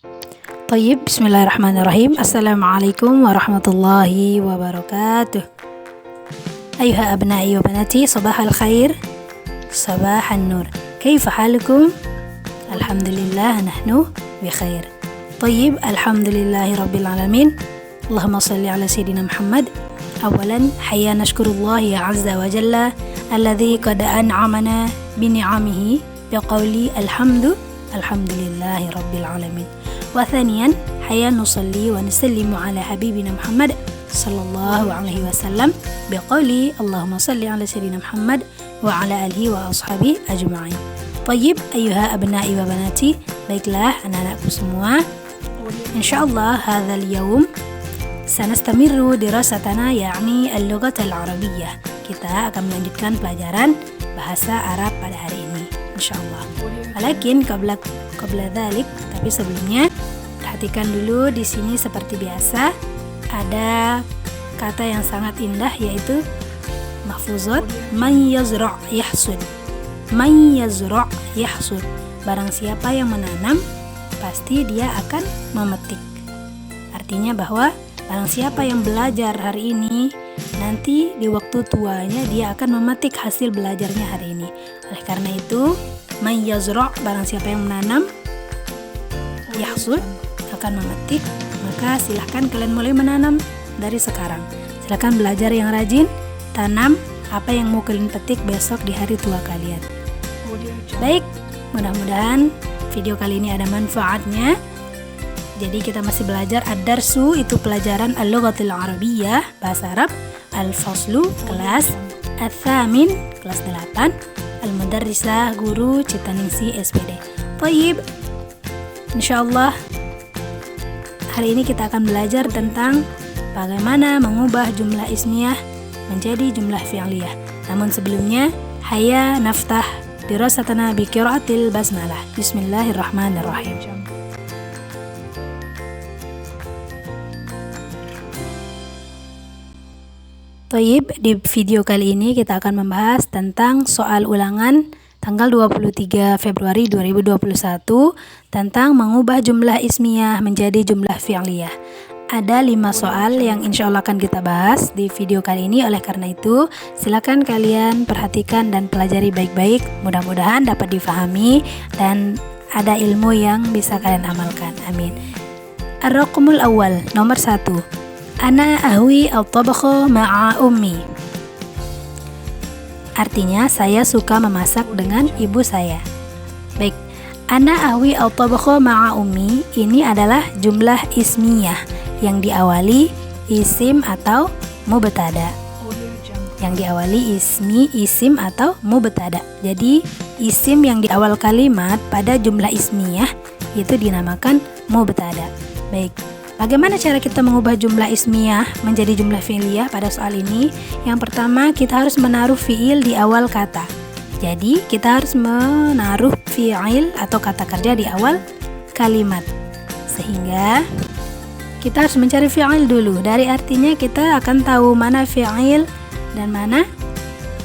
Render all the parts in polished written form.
Tayyib, bismillahirrahmanirrahim. Assalamualaikum warahmatullahi wabarakatuh. Ayuha abna'i wa banati, sabahal khair, sabahan nur. Kaifa halukum? Alhamdulillah, nahnu bi khair. Tayyib, alhamdulillahi rabbil alamin. Allahumma salli ala sayyidina Muhammad. Awalan, hayya nashkurullahi azza wa jalla alladhi qad an'amana bi ni'amihi biqawli alhamdulillahi rabbil alamin. وثانيا حيا نصلي ونسلم على حبيبنا محمد صلى الله عليه وسلم بقول اللهم صل على سيدنا محمد وعلى آله وأصحابه أجمعين. طيب أيها أبنائي وبناتي, baiklah anak-anakku semua, insyaallah هذا اليوم سنستمر دراستنا يعني اللغة العربية. Kita akan melanjutkan pelajaran bahasa Arab pada hari ini insyaallah. Walakin qabla dhalik, tapi sebelumnya perhatikan dulu di sini seperti biasa ada kata yang sangat indah yaitu mahfuzat man yazra' yahsud. Man yazra' yahsud. Barang siapa yang menanam pasti dia akan memetik. Artinya bahwa barang siapa yang belajar hari ini nanti di waktu tuanya dia akan memetik hasil belajarnya hari ini. Oleh karena itu man yazra', barang siapa yang menanam, yahsud, akan memetik, maka silahkan kalian mulai menanam dari sekarang. Silahkan belajar yang rajin, tanam apa yang mau kalian petik besok di hari tua kalian. Baik, mudah-mudahan video kali ini ada manfaatnya. Jadi kita masih belajar ad-darsu, itu pelajaran al-lughatil arabiyyah, bahasa Arab, al-faslu, kelas, al-thamin, kelas 8, al-mudarrisah, guru Ciptaningsi SPD. Tayyib, insyaallah hari ini kita akan belajar tentang bagaimana mengubah jumlah ismiyah menjadi jumlah fi'liyah. Namun sebelumnya, hayya naftah dirasatana bi qiraatil basmalah. Bismillahirrahmanirrahim. Tayyib, di video kali ini kita akan membahas tentang soal ulangan tanggal 23 Februari 2021 tentang mengubah jumlah ismiyah menjadi jumlah fi'liyah. Ada 5 soal yang insya Allah akan kita bahas di video kali ini. Oleh karena itu, silakan kalian perhatikan dan pelajari baik-baik. Mudah-mudahan dapat difahami dan ada ilmu yang bisa kalian amalkan. Amin. Ar-raqmul awal, nomor 1. Ana ahwi al-tabakha ma'a ummi. Artinya saya suka memasak dengan ibu saya. Baik, ana ahwi al-tabakha ma'a ummi ini adalah jumlah ismiyah yang diawali isim atau mubtada. Yang diawali isim atau mubtada. Jadi isim yang di awal kalimat pada jumlah ismiyah itu dinamakan mubtada. Baik. Bagaimana cara kita mengubah jumlah ismiyah menjadi jumlah fi'liyah pada soal ini? Yang pertama, kita harus menaruh fi'il di awal kata. Jadi, kita harus menaruh fi'il atau kata kerja di awal kalimat. Sehingga kita harus mencari fi'il dulu. Dari artinya kita akan tahu mana fi'il dan mana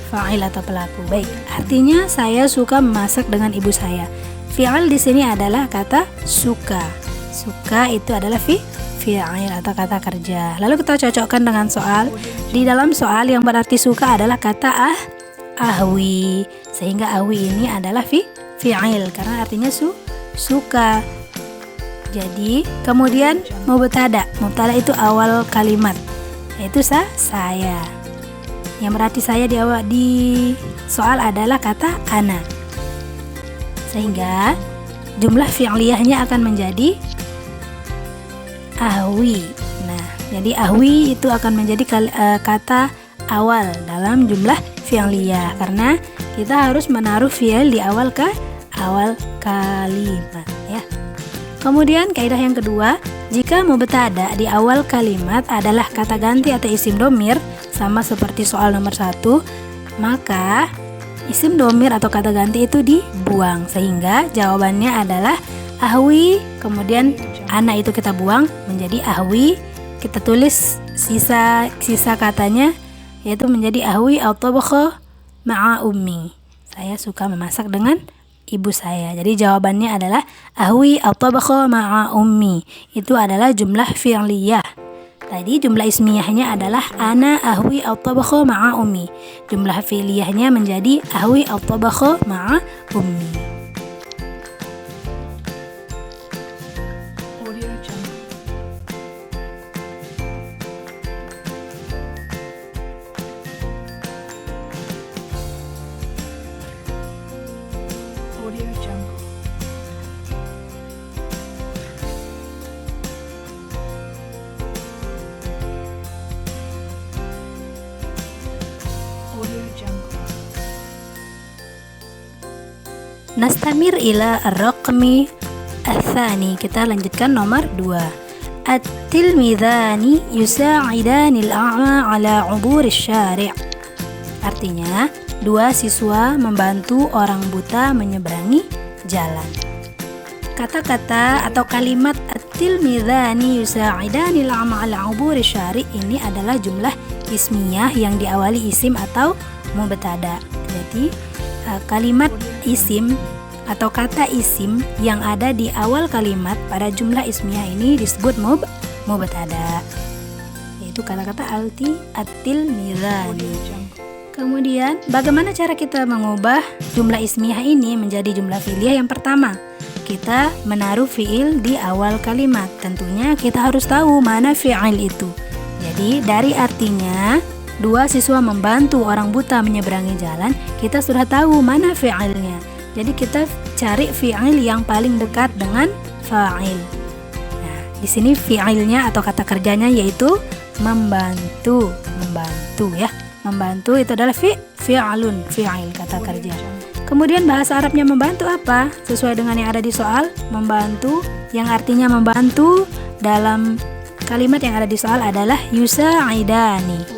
fa'il atau pelaku. Baik, artinya saya suka memasak dengan ibu saya. Fi'il di sini adalah kata suka. Suka itu adalah fi'il atau kata kerja. Lalu kita cocokkan dengan soal. Di dalam soal yang berarti suka adalah kata ahwi. Sehingga ahwi ini adalah fi'il karena artinya suka. Jadi kemudian mubtada. Mubtada itu awal kalimat, yaitu saya. Yang berarti saya di soal adalah kata ana. Sehingga jumlah fi'liyahnya akan menjadi ahwi. Nah, jadi ahwi itu akan menjadi kata awal dalam jumlah fi'liyah karena kita harus menaruh fi'il di awal kalimat ya. Kemudian kaidah yang kedua, jika mubtada di awal kalimat adalah kata ganti atau isim domir sama seperti soal nomor 1, maka isim domir atau kata ganti itu dibuang sehingga jawabannya adalah ahwi, kemudian ana itu kita buang menjadi ahwi, kita tulis sisa katanya yaitu menjadi ahwi al-tabakha ma'a ummi. Saya suka memasak dengan ibu saya. Jadi jawabannya adalah ahwi at-tabakha ma'a ummi. Itu adalah jumlah fi'liyah. Tadi jumlah ismiyahnya adalah ana ahwi at-tabakha ma'a ummi. Jumlah fi'liyahnya menjadi ahwi at-tabakha ma'a ummi. Nastamir ila ar-raqmi ats-tsani. Kita lanjutkan nomor 2. At-tilmidhani yusa'idani al-a'ma 'ala 'uburi asy-syari'. Artinya, dua siswa membantu orang buta menyeberangi jalan. Kata-kata atau kalimat at-tilmidhani yusa'idani al-a'ma 'ala 'uburi asy-syari' ini adalah jumlah ismiyah yang diawali isim atau mubtada. Jadi kalimat isim atau kata isim yang ada di awal kalimat pada jumlah ismiyah ini disebut mubtada, yaitu kata-kata at-tilmidhani. Kemudian bagaimana cara kita mengubah jumlah ismiyah ini menjadi jumlah fi'liyah? Yang pertama, kita menaruh fi'il di awal kalimat. Tentunya kita harus tahu mana fi'il itu. Jadi dari artinya dua siswa membantu orang buta menyeberangi jalan, kita sudah tahu mana fi'ilnya. Jadi kita cari fi'il yang paling dekat dengan fa'il. Nah, di sini fi'ilnya atau kata kerjanya yaitu membantu. Membantu ya. Membantu itu adalah fi'alun, fi'il kata kerja. Kemudian bahasa Arabnya membantu apa? Sesuai dengan yang ada di soal, membantu yang artinya membantu dalam kalimat yang ada di soal adalah yusa'idani.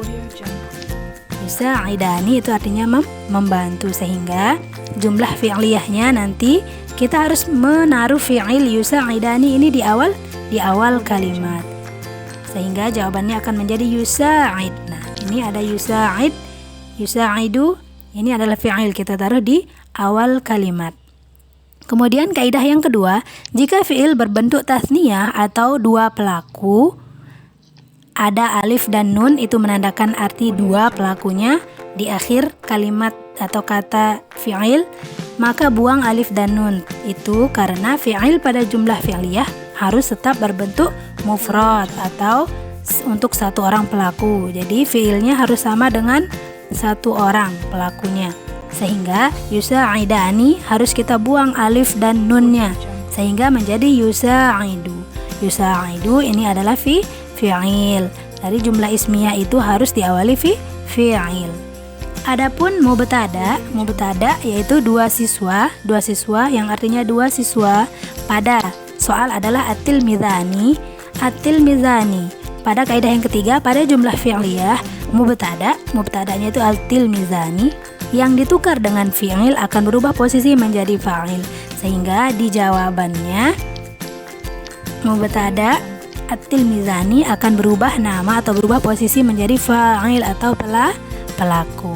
Yusa'idani itu artinya membantu, sehingga jumlah fi'liyahnya nanti kita harus menaruh fi'il yusa'idani ini di awal kalimat, sehingga jawabannya akan menjadi yusa'id. Nah, ini ada yusa'id, yusa'idu, ini adalah fi'il, kita taruh di awal kalimat. Kemudian kaidah yang kedua, jika fi'il berbentuk tasniyah atau dua pelaku, ada alif dan nun, itu menandakan arti dua pelakunya di akhir kalimat atau kata fi'il, maka buang alif dan nun. Itu karena fi'il pada jumlah fi'liyah harus tetap berbentuk mufrad atau untuk satu orang pelaku. Jadi fi'ilnya harus sama dengan satu orang pelakunya, sehingga yusa'idani harus kita buang alif dan nunnya sehingga menjadi yusa'idu. Yusa'idu ini adalah fi'il. Dari jumlah ismiyah itu harus diawali fi'il. Adapun mubtada yaitu dua siswa yang artinya dua siswa pada soal adalah at-tilmidhani. Pada kaidah yang ketiga, pada jumlah fi'liyah mubtadanya itu at-tilmidhani yang ditukar dengan fi'il akan berubah posisi menjadi fa'il, sehingga di jawabannya mubtada at-tilmidhani akan berubah nama atau berubah posisi menjadi fa'il atau pelaku.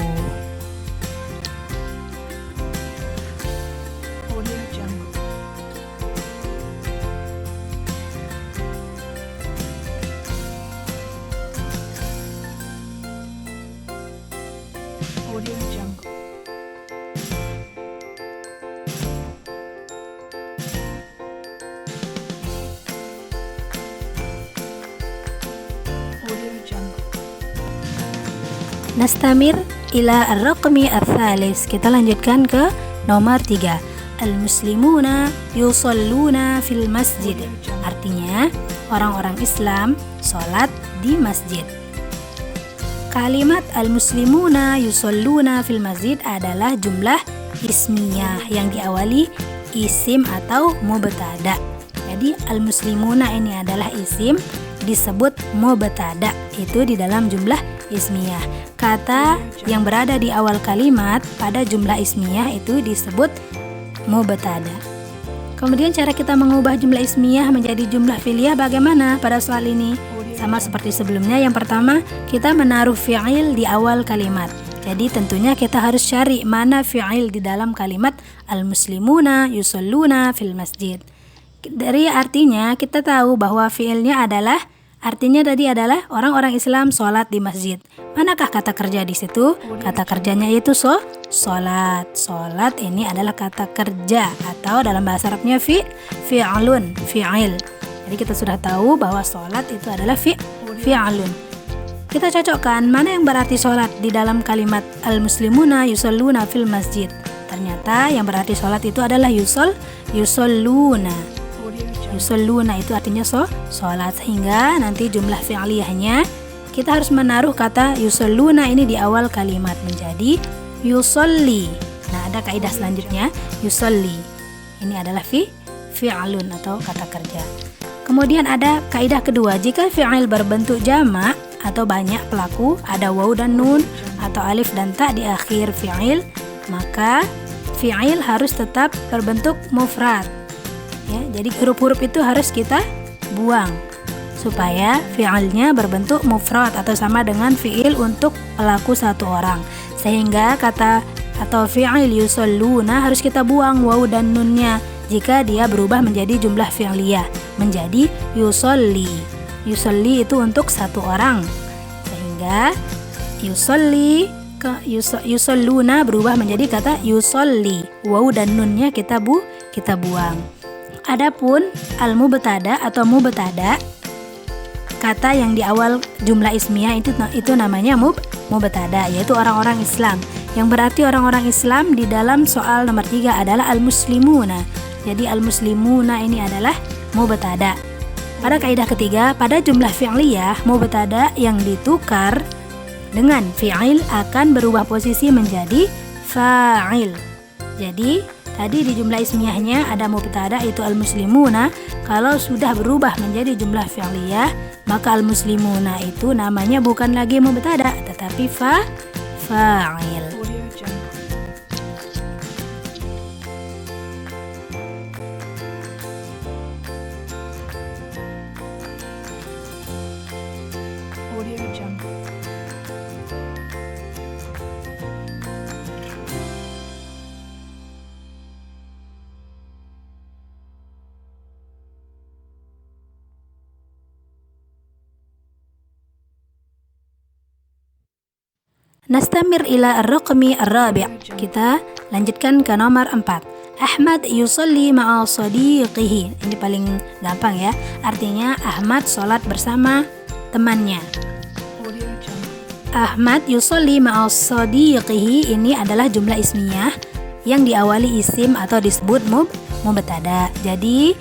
Nastamir ila ar-raqmi ats-tsalis. Kita lanjutkan ke nomor 3. Al-muslimuna yusalluna fil masjid. Artinya orang-orang Islam sholat di masjid. Kalimat al-muslimuna yusalluna fil masjid adalah jumlah ismiyah yang diawali isim atau mubtada. Jadi al-muslimuna ini adalah isim, disebut mubtada itu di dalam jumlah ismiyah. Kata yang berada di awal kalimat pada jumlah ismiyah itu disebut mubtada. Kemudian cara kita mengubah jumlah ismiyah menjadi jumlah fi'liyah bagaimana pada soal ini? Sama seperti sebelumnya. Yang pertama, kita menaruh fi'il di awal kalimat. Jadi tentunya kita harus cari mana fi'il di dalam kalimat al-muslimuna yusalluna fil masjid. Dari artinya kita tahu bahwa fi'ilnya adalah adalah orang-orang Islam sholat di masjid. Manakah kata kerja di situ? Kata kerjanya itu sholat. Sholat ini adalah kata kerja atau dalam bahasa Arabnya fi'alun, fi'il. Jadi kita sudah tahu bahwa sholat itu adalah fi'alun. Kita cocokkan mana yang berarti sholat di dalam kalimat al-muslimuna yusalluna fil masjid. Ternyata yang berarti sholat itu adalah yusalluna. Yusalluna itu artinya sholat, sehingga nanti jumlah fi'liyahnya kita harus menaruh kata yusalluna ini di awal kalimat menjadi yusalli. Nah, ada kaidah selanjutnya, yusalli. Ini adalah fi'alun atau kata kerja. Kemudian ada kaidah kedua, jika fi'il berbentuk jamak atau banyak pelaku, ada waw dan nun atau alif dan ta di akhir fi'il, maka fi'il harus tetap berbentuk mufrad. Ya, jadi huruf-huruf itu harus kita buang supaya fi'ilnya berbentuk mufrad atau sama dengan fi'il untuk pelaku satu orang. Sehingga kata atau fi'il yusalluna harus kita buang waw dan nunnya jika dia berubah menjadi jumlah fi'liyah menjadi yusolli. Yusolli itu untuk satu orang, sehingga yusalluna berubah menjadi kata yusolli. Waw dan nunnya kita buang. Adapun al-mubtada atau mubtada, kata yang di awal jumlah ismiyah itu namanya mubtada, yaitu orang-orang Islam. Yang berarti orang-orang Islam di dalam soal nomor 3 adalah al-muslimuna. Jadi al-muslimuna ini adalah mubtada. Pada kaidah ketiga, pada jumlah fi'liyah, mubtada yang ditukar dengan fi'il akan berubah posisi menjadi fa'il. Jadi, tadi di jumlah ismiyahnya ada mubtada itu al-muslimuna. Kalau sudah berubah menjadi jumlah fi'liyah, maka al-muslimuna itu namanya bukan lagi mubtada, tetapi fa'il. Nastamir ila ar-raqmi ar-rabi'. Kita lanjutkan ke nomor 4. Ahmad yusalli ma'a sadiqihi. Ini paling gampang ya. Artinya Ahmad sholat bersama temannya. Ahmad yusalli ma'a sadiqihi ini adalah jumlah ismiyah yang diawali isim atau disebut mubtada. Jadi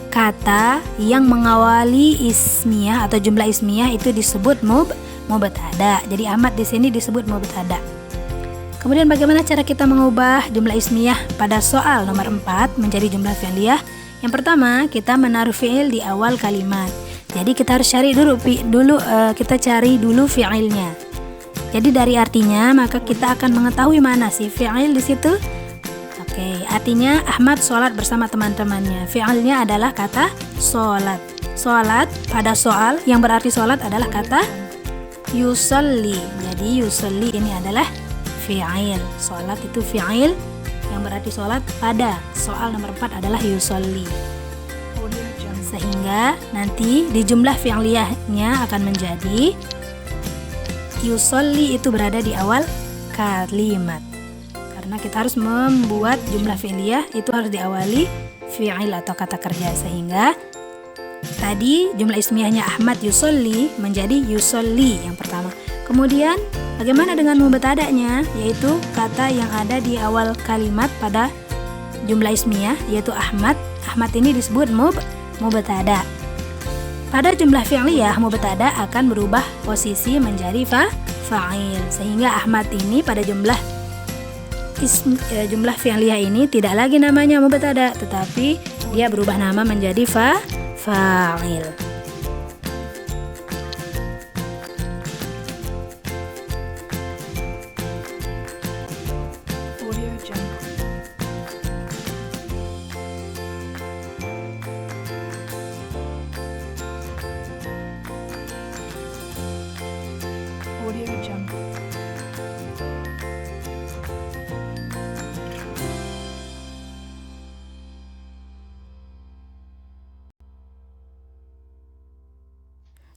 kata yang mengawali ismiyah atau jumlah ismiyah itu disebut mubtada. Jadi Ahmad di sini disebut mubtada. Kemudian bagaimana cara kita mengubah jumlah ismiyah pada soal nomor 4 menjadi jumlah fi'liyah? Yang pertama, kita menaruh fi'il di awal kalimat. Jadi kita harus cari kita cari dulu fi'ilnya. Jadi dari artinya maka kita akan mengetahui mana sih fi'il di situ. Oke, artinya Ahmad sholat bersama teman-temannya. Fi'ilnya adalah kata sholat. Sholat pada soal yang berarti sholat adalah kata yusalli. Jadi yusalli ini adalah fi'il. Sholat itu fi'il yang berarti sholat pada soal nomor 4 adalah yusalli. Sehingga nanti di jumlah fi'liyahnya akan menjadi yusalli itu berada di awal kalimat. Karena kita harus membuat jumlah fi'liyah itu harus diawali fi'il atau kata kerja, sehingga tadi jumlah ismiyahnya Ahmad yusalli menjadi yusalli yang pertama. Kemudian bagaimana dengan mubtada'nya, yaitu kata yang ada di awal kalimat pada jumlah ismiyah yaitu Ahmad. Ahmad ini disebut mubtada. Pada jumlah fi'liyah mubtada akan berubah posisi menjadi fa'il, sehingga Ahmad ini pada jumlah fi'liyah ini tidak lagi namanya mubtada, tetapi dia berubah nama menjadi fa'il. Audio Jungle.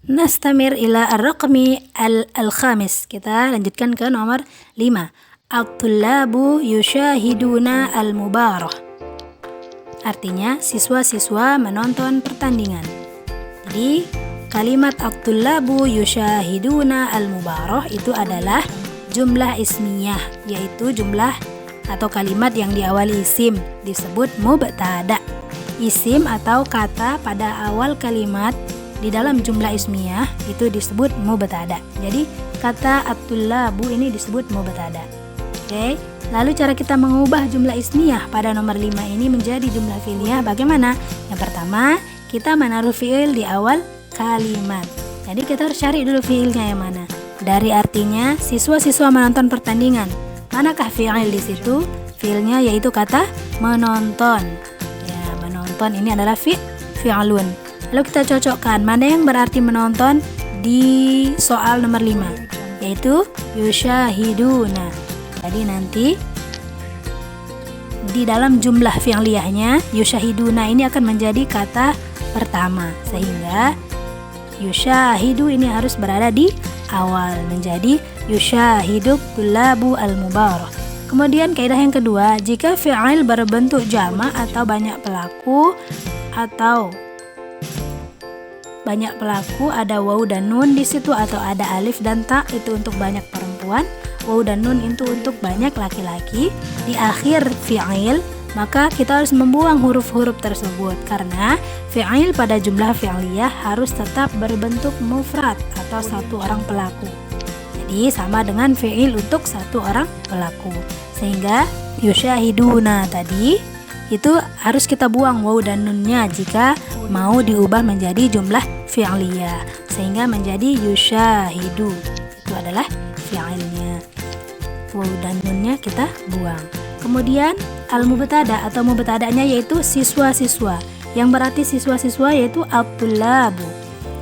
Nastamir ila ar-raqmi al-khamis. Kita lanjutkan ke nomor 5. At-tullabu yushahiduna al-mubarah. Artinya siswa-siswa menonton pertandingan. Jadi kalimat at-tullabu yushahiduna al-mubarah itu adalah jumlah ismiyah, yaitu jumlah atau kalimat yang diawali isim, disebut mubtada. Isim atau kata pada awal kalimat di dalam jumlah ismiyah itu disebut mubtada. Jadi kata at-tullabu ini disebut mubtada. Oke, lalu cara kita mengubah jumlah ismiyah pada nomor 5 ini menjadi jumlah fi'liyah bagaimana? Yang pertama, kita menaruh fi'il di awal kalimat. Jadi kita harus cari dulu fi'ilnya yang mana. Dari artinya siswa-siswa menonton pertandingan. Manakah fi'il di situ? Fi'ilnya yaitu kata menonton. Ya, menonton ini adalah fi'lun. Lalu kita cocokkan mana yang berarti menonton di soal nomor 5, yaitu yushahiduna. Jadi nanti di dalam jumlah fi'liyahnya yushahiduna ini akan menjadi kata pertama, sehingga yushahidu ini harus berada di awal menjadi yushahidu tullabu al-mubarah. Kemudian kaidah yang kedua, jika fi'il berbentuk jamak atau banyak pelaku ada waw dan nun di situ atau ada alif dan ta, itu untuk banyak perempuan, waw dan nun itu untuk banyak laki-laki di akhir fi'il, maka kita harus membuang huruf-huruf tersebut karena fi'il pada jumlah fi'liyah harus tetap berbentuk mufrad atau satu orang pelaku. Jadi sama dengan fi'il untuk satu orang pelaku. Sehingga yushahiduna tadi itu harus kita buang waw dan nunnya jika mau diubah menjadi jumlah fi'liyah, sehingga menjadi yushahidu. Itu adalah fi'ilnya. Waw dan nunnya kita buang. Kemudian al-mubtada atau mubtada'nya yaitu siswa-siswa. Yang berarti siswa-siswa yaitu at-tullabu.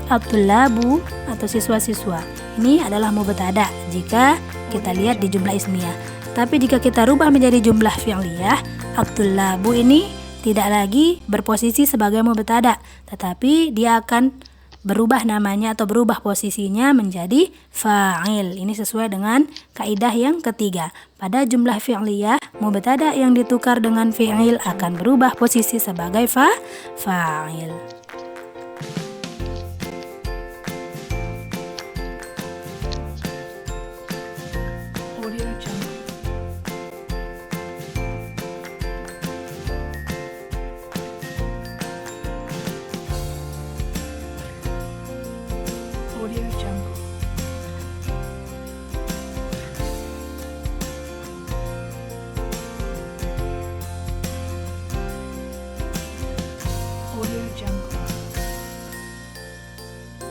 At-tullabu atau siswa-siswa. Ini adalah mubtada jika kita lihat di jumlah ismiyah. Tapi jika kita rubah menjadi jumlah fi'liyah, at-tullabu ini tidak lagi berposisi sebagai mubtada, tetapi dia akan berubah namanya atau berubah posisinya menjadi fa'il. Ini sesuai dengan kaidah yang ketiga. Pada jumlah fi'liyah, mubtada yang ditukar dengan fi'il akan berubah posisi sebagai fa'il.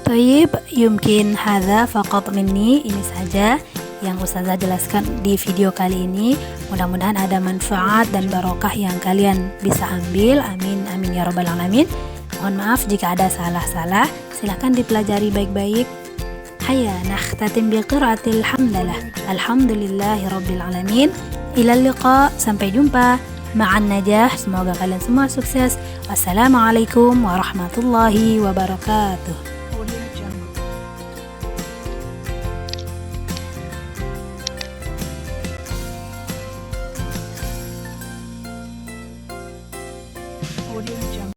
Tayyib, yumkin hadza faqat minni. Ini saja yang Ustazah jelaskan di video kali ini. Mudah-mudahan ada manfaat dan barokah yang kalian bisa ambil. Amin amin ya rabbal alamin. Mohon maaf jika ada salah-salah. Silahkan dipelajari baik-baik. Hayya nakhtatim bi qiraatil hamdalah. Alhamdulillahi rabbil alamin. Ilal liqa, sampai jumpa. Ma'an najah, semoga kalian semua sukses. Wassalamualaikum warahmatullahi wabarakatuh.